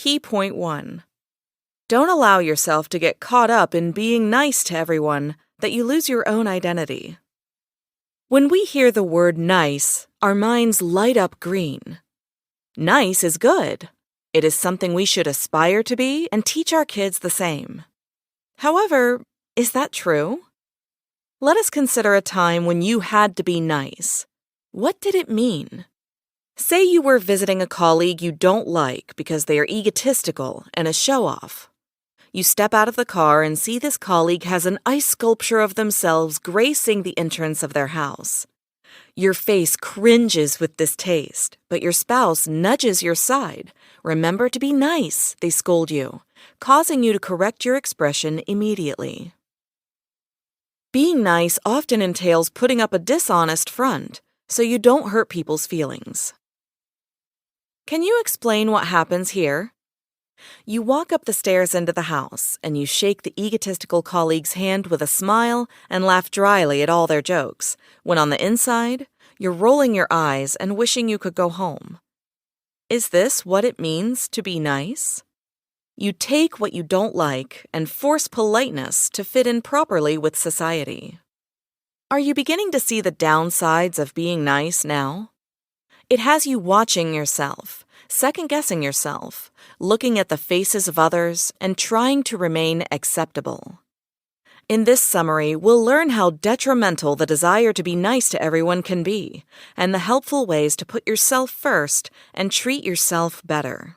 Key point 1. Don't allow yourself to get caught up in being nice to everyone that you lose your own identity. When we hear the word nice, our minds light up green. Nice is good. It is something we should aspire to be and teach our kids the same. However, is that true? Let us consider a time when you had to be nice. What did it mean? Say you were visiting a colleague you don't like because they are egotistical and a show-off. You step out of the car and see this colleague has an ice sculpture of themselves gracing the entrance of their house. Your face cringes with distaste, but your spouse nudges your side. Remember to be nice, they scold you, causing you to correct your expression immediately. Being nice often entails putting up a dishonest front, so you don't hurt people's feelings. Can you explain what happens here? You walk up the stairs into the house, and you shake the egotistical colleague's hand with a smile and laugh dryly at all their jokes, when on the inside, you're rolling your eyes and wishing you could go home. Is this what it means to be nice? You take what you don't like and force politeness to fit in properly with society. Are you beginning to see the downsides of being nice now? It has you watching yourself, second-guessing yourself, looking at the faces of others, and trying to remain acceptable. In this summary, we'll learn how detrimental the desire to be nice to everyone can be, and the helpful ways to put yourself first and treat yourself better.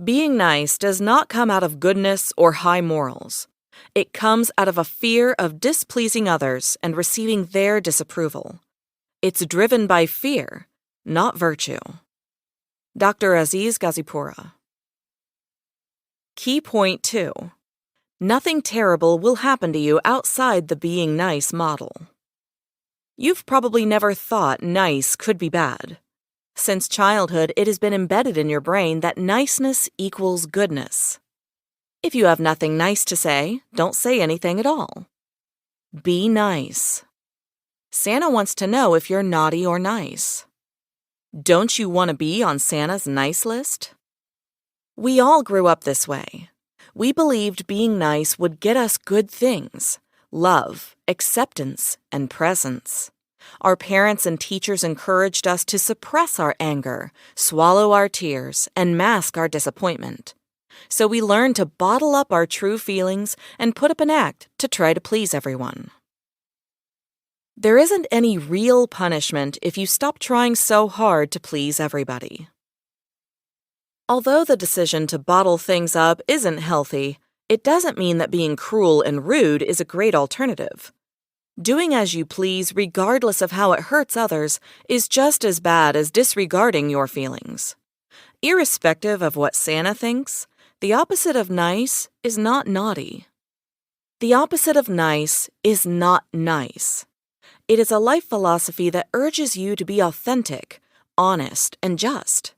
Being nice does not come out of goodness or high morals. It comes out of a fear of displeasing others and receiving their disapproval. It's driven by fear, not virtue. Dr. Aziz Gazipura. Key point 2. Nothing terrible will happen to you outside the being nice model. You've probably never thought nice could be bad. Since childhood, it has been embedded in your brain that niceness equals goodness. If you have nothing nice to say, don't say anything at all. Be nice. Santa wants to know if you're naughty or nice. Don't you want to be on Santa's nice list? We all grew up this way. We believed being nice would get us good things: love, acceptance, and presents. Our parents and teachers encouraged us to suppress our anger, swallow our tears, and mask our disappointment. So we learned to bottle up our true feelings and put up an act to try to please everyone. There isn't any real punishment if you stop trying so hard to please everybody. Although the decision to bottle things up isn't healthy, it doesn't mean that being cruel and rude is a great alternative. Doing as you please, regardless of how it hurts others, is just as bad as disregarding your feelings. Irrespective of what Santa thinks, the opposite of nice is not naughty. The opposite of nice is not nice. It is a life philosophy that urges you to be authentic, honest, and just.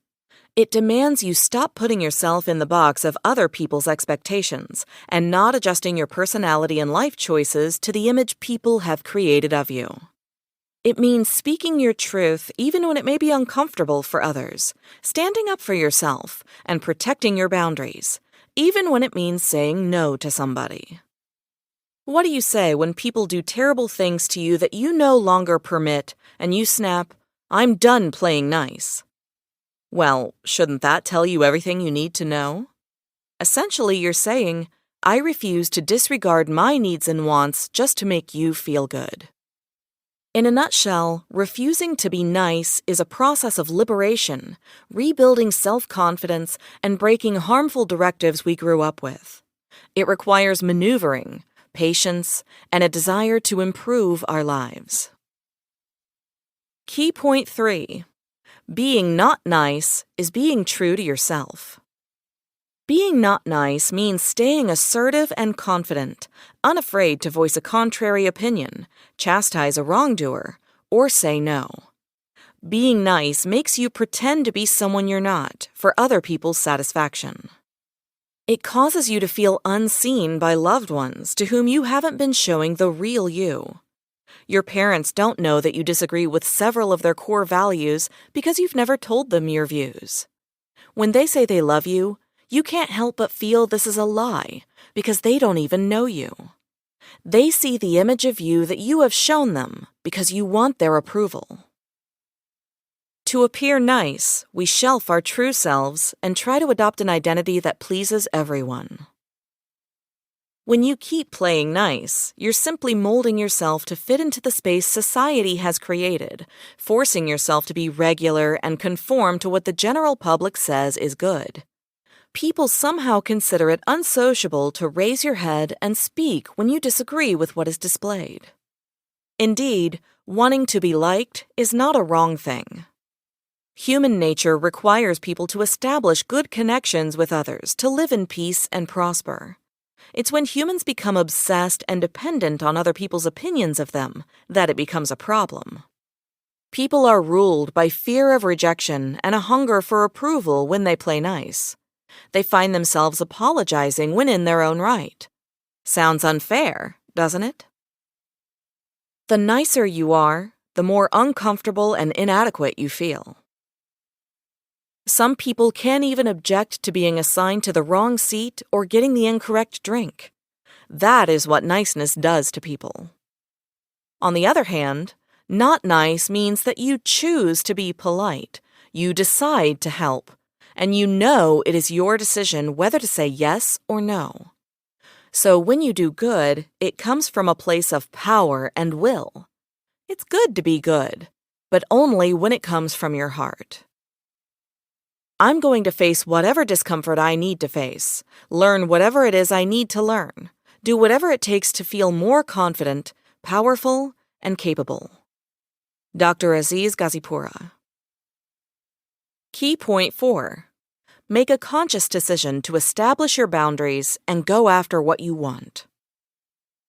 It demands you stop putting yourself in the box of other people's expectations and not adjusting your personality and life choices to the image people have created of you. It means speaking your truth even when it may be uncomfortable for others, standing up for yourself, and protecting your boundaries, even when it means saying no to somebody. What do you say when people do terrible things to you that you no longer permit, and you snap, "I'm done playing nice"? Well, shouldn't that tell you everything you need to know? Essentially, you're saying, "I refuse to disregard my needs and wants just to make you feel good." In a nutshell, refusing to be nice is a process of liberation, rebuilding self-confidence, and breaking harmful directives we grew up with. It requires maneuvering, patience, and a desire to improve our lives. Key point 3. Being not nice is being true to yourself. Being not nice means staying assertive and confident, unafraid to voice a contrary opinion, chastise a wrongdoer, or say no. Being nice makes you pretend to be someone you're not for other people's satisfaction. It causes you to feel unseen by loved ones to whom you haven't been showing the real you. Your parents don't know that you disagree with several of their core values because you've never told them your views. When they say they love you, you can't help but feel this is a lie because they don't even know you. They see the image of you that you have shown them because you want their approval. To appear nice, we shelf our true selves and try to adopt an identity that pleases everyone. When you keep playing nice, you're simply molding yourself to fit into the space society has created, forcing yourself to be regular and conform to what the general public says is good. People somehow consider it unsociable to raise your head and speak when you disagree with what is displayed. Indeed, wanting to be liked is not a wrong thing. Human nature requires people to establish good connections with others to live in peace and prosper. It's when humans become obsessed and dependent on other people's opinions of them that it becomes a problem. People are ruled by fear of rejection and a hunger for approval when they play nice. They find themselves apologizing when in their own right. Sounds unfair, doesn't it? The nicer you are, the more uncomfortable and inadequate you feel. Some people can't even object to being assigned to the wrong seat or getting the incorrect drink. That is what niceness does to people. On the other hand, not nice means that you choose to be polite, you decide to help, and you know it is your decision whether to say yes or no. So when you do good, it comes from a place of power and will. It's good to be good, but only when it comes from your heart. I'm going to face whatever discomfort I need to face, learn whatever it is I need to learn, do whatever it takes to feel more confident, powerful, and capable. Dr. Aziz Gazipura. Key point 4. Make a conscious decision to establish your boundaries and go after what you want.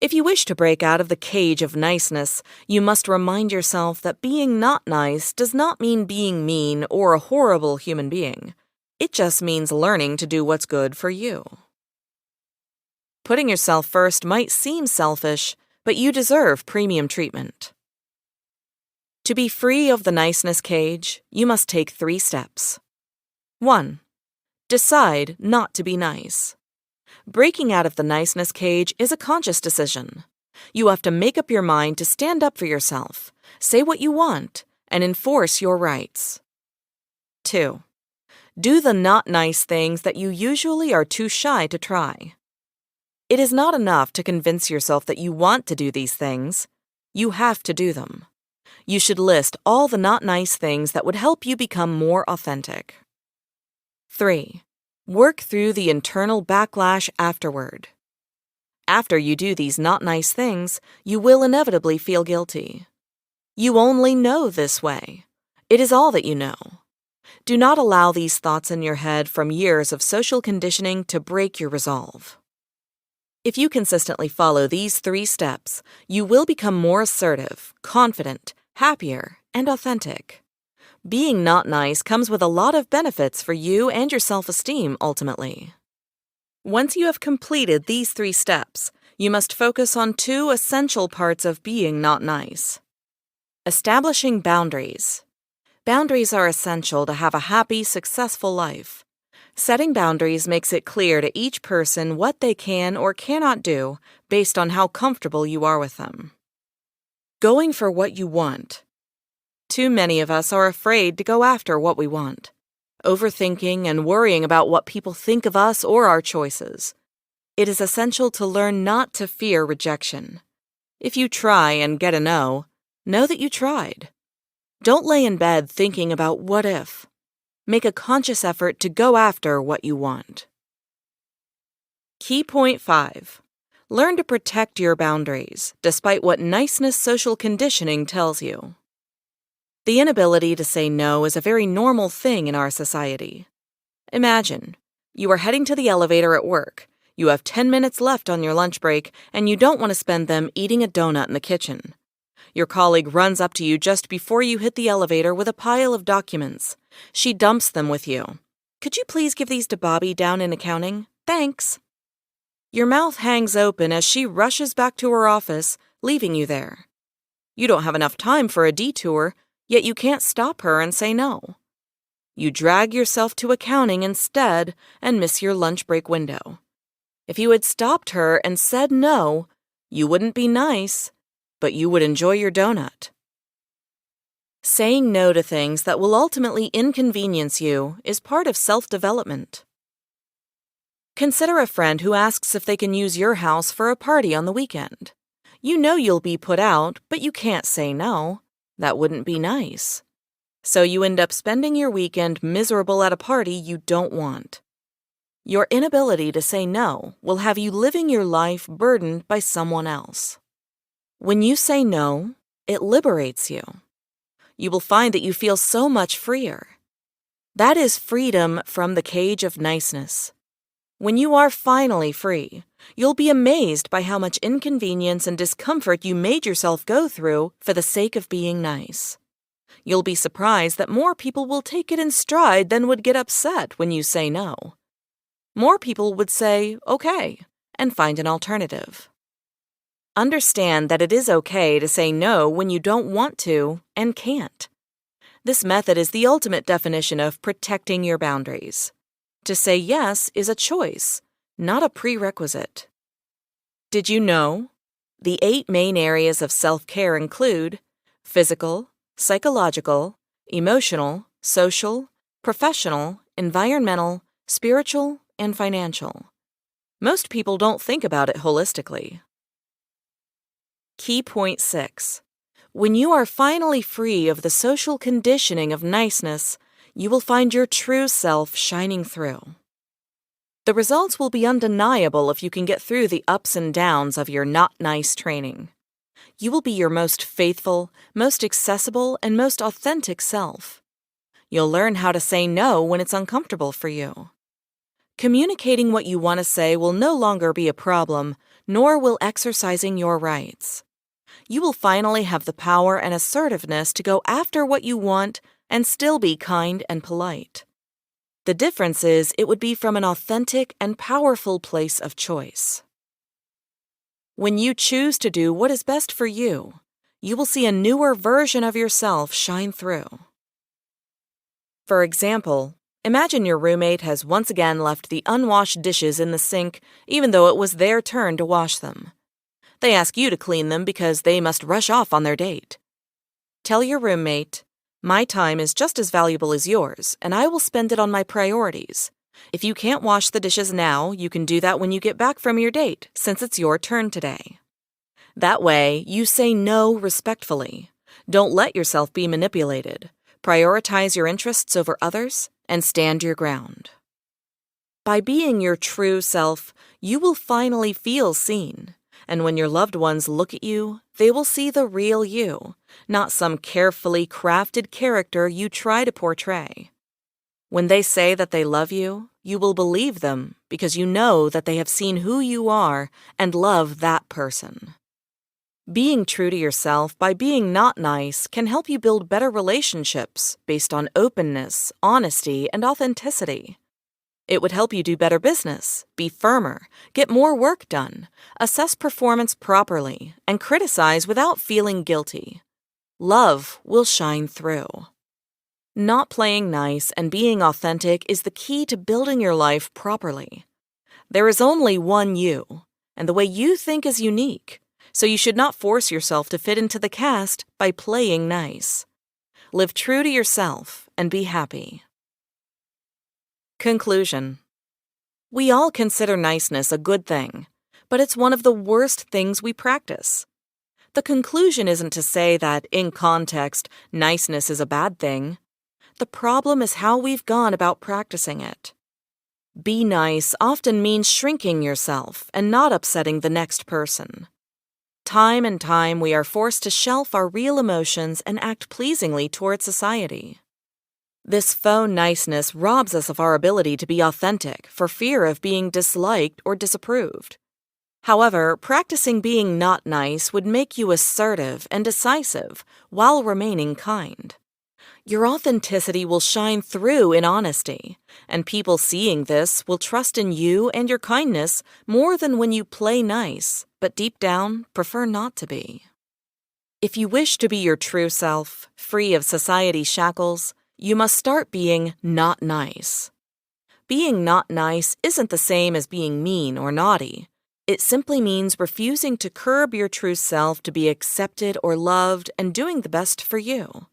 If you wish to break out of the cage of niceness, you must remind yourself that being not nice does not mean being mean or a horrible human being. It just means learning to do what's good for you. Putting yourself first might seem selfish, but you deserve premium treatment. To be free of the niceness cage, you must take 3 steps. 1. Decide not to be nice. Breaking out of the niceness cage is a conscious decision. You have to make up your mind to stand up for yourself, say what you want, and enforce your rights. 2. Do the not nice things that you usually are too shy to try. It is not enough to convince yourself that you want to do these things. You have to do them. You should list all the not nice things that would help you become more authentic. 3. Work through the internal backlash afterward. After you do these not nice things, you will inevitably feel guilty. You only know this way. It is all that you know. Do not allow these thoughts in your head from years of social conditioning to break your resolve. If you consistently follow these 3 steps, you will become more assertive, confident, happier, and authentic. Being not nice comes with a lot of benefits for you and your self-esteem ultimately. Once you have completed these 3 steps, you must focus on 2 essential parts of being not nice. Establishing boundaries. Boundaries are essential to have a happy, successful life. Setting boundaries makes it clear to each person what they can or cannot do based on how comfortable you are with them. Going for what you want. Too many of us are afraid to go after what we want, overthinking and worrying about what people think of us or our choices. It is essential to learn not to fear rejection. If you try and get a no, know that you tried. Don't lay in bed thinking about what if. Make a conscious effort to go after what you want. Key point 5. Learn to protect your boundaries, despite what niceness social conditioning tells you. The inability to say no is a very normal thing in our society. Imagine, you are heading to the elevator at work. You have 10 minutes left on your lunch break, and you don't want to spend them eating a donut in the kitchen. Your colleague runs up to you just before you hit the elevator with a pile of documents. She dumps them with you. Could you please give these to Bobby down in accounting? Thanks. Your mouth hangs open as she rushes back to her office, leaving you there. You don't have enough time for a detour, yet you can't stop her and say no. You drag yourself to accounting instead and miss your lunch break window. If you had stopped her and said no, you wouldn't be nice, but you would enjoy your donut. Saying no to things that will ultimately inconvenience you is part of self-development. Consider a friend who asks if they can use your house for a party on the weekend. You know you'll be put out, but you can't say no. That wouldn't be nice. So you end up spending your weekend miserable at a party you don't want. Your inability to say no will have you living your life burdened by someone else. When you say no, it liberates you. You will find that you feel so much freer. That is freedom from the cage of niceness. When you are finally free, you'll be amazed by how much inconvenience and discomfort you made yourself go through for the sake of being nice. You'll be surprised that more people will take it in stride than would get upset when you say no. More people would say, okay, and find an alternative. Understand that it is okay to say no when you don't want to and can't. This method is the ultimate definition of protecting your boundaries. To say yes is a choice, not a prerequisite. Did you know? The 8 main areas of self-care include physical, psychological, emotional, social, professional, environmental, spiritual, and financial. Most people don't think about it holistically. Key point 6. When you are finally free of the social conditioning of niceness, you will find your true self shining through. The results will be undeniable if you can get through the ups and downs of your not nice training. You will be your most faithful, most accessible, and most authentic self. You'll learn how to say no when it's uncomfortable for you. Communicating what you want to say will no longer be a problem, nor will exercising your rights. You will finally have the power and assertiveness to go after what you want and still be kind and polite. The difference is it would be from an authentic and powerful place of choice. When you choose to do what is best for you, you will see a newer version of yourself shine through. For example, imagine your roommate has once again left the unwashed dishes in the sink, even though it was their turn to wash them. They ask you to clean them because they must rush off on their date. Tell your roommate, "My time is just as valuable as yours, and I will spend it on my priorities. If you can't wash the dishes now, you can do that when you get back from your date, since it's your turn today." That way, you say no respectfully. Don't let yourself be manipulated. Prioritize your interests over others, and stand your ground. By being your true self, you will finally feel seen. And when your loved ones look at you, they will see the real you, not some carefully crafted character you try to portray. When they say that they love you, you will believe them because you know that they have seen who you are and love that person. Being true to yourself by being not nice can help you build better relationships based on openness, honesty, and authenticity. It would help you do better business, be firmer, get more work done, assess performance properly, and criticize without feeling guilty. Love will shine through. Not playing nice and being authentic is the key to building your life properly. There is only one you, and the way you think is unique, so you should not force yourself to fit into the cast by playing nice. Live true to yourself and be happy. Conclusion. We all consider niceness a good thing, but it's one of the worst things we practice. The conclusion isn't to say that, in context, niceness is a bad thing. The problem is how we've gone about practicing it. Be nice often means shrinking yourself and not upsetting the next person. Time and time we are forced to shelf our real emotions and act pleasingly toward society. This faux niceness robs us of our ability to be authentic for fear of being disliked or disapproved. However, practicing being not nice would make you assertive and decisive while remaining kind. Your authenticity will shine through in honesty, and people seeing this will trust in you and your kindness more than when you play nice, but deep down prefer not to be. If you wish to be your true self, free of society's shackles, You must start being not nice. Being not nice isn't the same as being mean or naughty. It simply means refusing to curb your true self to be accepted or loved and doing the best for you.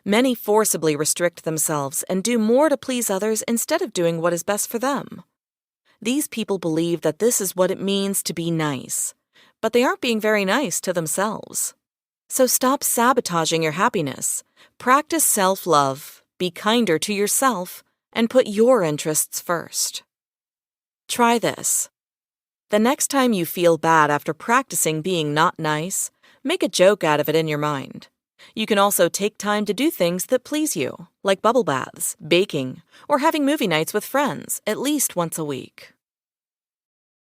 Many forcibly restrict themselves and do more to please others instead of doing what is best for them. These people believe that this is what it means to be nice, but they aren't being very nice to themselves. So stop sabotaging your happiness. Practice self-love, be kinder to yourself, and put your interests first. Try this. The next time you feel bad after practicing being not nice, make a joke out of it in your mind. You can also take time to do things that please you, like bubble baths, baking, or having movie nights with friends at least once a week.